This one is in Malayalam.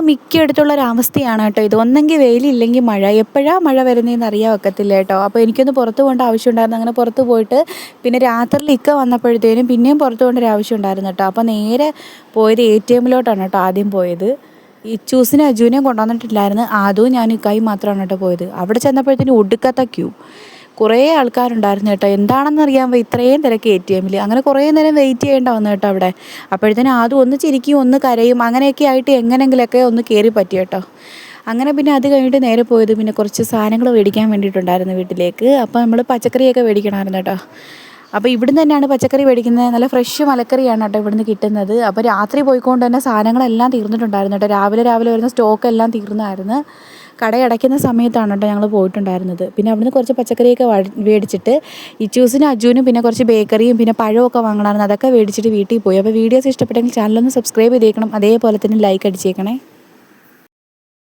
മിക്കയിടത്തുള്ള ഒരവസ്ഥയാണ് കേട്ടോ ഇത്. ഒന്നെങ്കിൽ വെയിലില്ലെങ്കിൽ മഴ. എപ്പോഴാണ് മഴ വരുന്നതെന്ന് അറിയാൻ ഒക്കത്തില്ല കേട്ടോ. അപ്പോൾ എനിക്കൊന്ന് പുറത്ത് പോകേണ്ട ആവശ്യമുണ്ടായിരുന്നു. അങ്ങനെ പുറത്ത് പോയിട്ട് പിന്നെ രാത്രിയിൽ ഇക്ക വന്നപ്പോഴത്തേനും പിന്നെയും പുറത്ത് പോകേണ്ട ഒരു ആവശ്യം ഉണ്ടായിരുന്നു കേട്ടോ. അപ്പോൾ നേരെ പോയത് ATM കേട്ടോ ആദ്യം പോയത്. ഇച്ചൂസിനെ അജുവിനെയും കൊണ്ടുവന്നിട്ടില്ലായിരുന്നു. അതും ഞാൻ ഇക്കായും മാത്രമാണ് കേട്ടോ പോയത്. അവിടെ ചെന്നപ്പോഴത്തേനും ഒടുക്കത്തെ ക്യൂ. കുറേ ആൾക്കാരുണ്ടായിരുന്നു കേട്ടോ. എന്താണെന്നറിയാൻ ഇത്രയും തിരക്ക് ATM അങ്ങനെ കുറേ നേരം വെയിറ്റ് ചെയ്യേണ്ട വന്നു കേട്ടോ അവിടെ. അപ്പോഴത്തേനും അതും ഒന്ന് ചിരിക്കും ഒന്ന് കരയും അങ്ങനെയൊക്കെ ആയിട്ട് എങ്ങനെയെങ്കിലുമൊക്കെ ഒന്ന് കയറി പറ്റി കേട്ടോ. അങ്ങനെ പിന്നെ അത് കഴിഞ്ഞിട്ട് നേരെ പോയത് പിന്നെ കുറച്ച് സാധനങ്ങൾ മേടിക്കാൻ വേണ്ടിയിട്ടുണ്ടായിരുന്നു വീട്ടിലേക്ക്. അപ്പോൾ നമ്മൾ പച്ചക്കറിയൊക്കെ മേടിക്കണമായിരുന്നു കേട്ടോ. അപ്പോൾ ഇവിടുന്ന് തന്നെയാണ് പച്ചക്കറി മേടിക്കുന്നത്. നല്ല ഫ്രഷ് മലക്കറിയാണ് കേട്ടോ ഇവിടുന്ന് കിട്ടുന്നത്. അപ്പോൾ രാത്രി പോയിക്കൊണ്ട് തന്നെ സാധനങ്ങളെല്ലാം തീർന്നിട്ടുണ്ടായിരുന്നു കേട്ടോ. രാവിലെ വരുന്ന സ്റ്റോക്കെല്ലാം തീർന്നായിരുന്നു. കടയടയ്ക്കുന്ന സമയത്താണ് കേട്ടോ ഞങ്ങൾ പോയിട്ടുണ്ടായിരുന്നത്. പിന്നെ അവിടുന്ന് കുറച്ച് പച്ചക്കറിയൊക്കെ മേടിച്ചിട്ട് ഇച്ചൂസിനും അജുവിനും പിന്നെ കുറച്ച് ബേക്കറിയും പിന്നെ പഴമൊക്കെ വാങ്ങണമായിരുന്നു. അതൊക്കെ മേടിച്ചിട്ട് വീട്ടിൽ പോയി. അപ്പോൾ വീഡിയോസ് ഇഷ്ടപ്പെട്ടെങ്കിൽ ചാനലൊന്ന് സബ്സ്ക്രൈബ് ചെയ്തേക്കണം. അതേപോലെ തന്നെ ലൈക്ക് അടിച്ചേക്കണേ.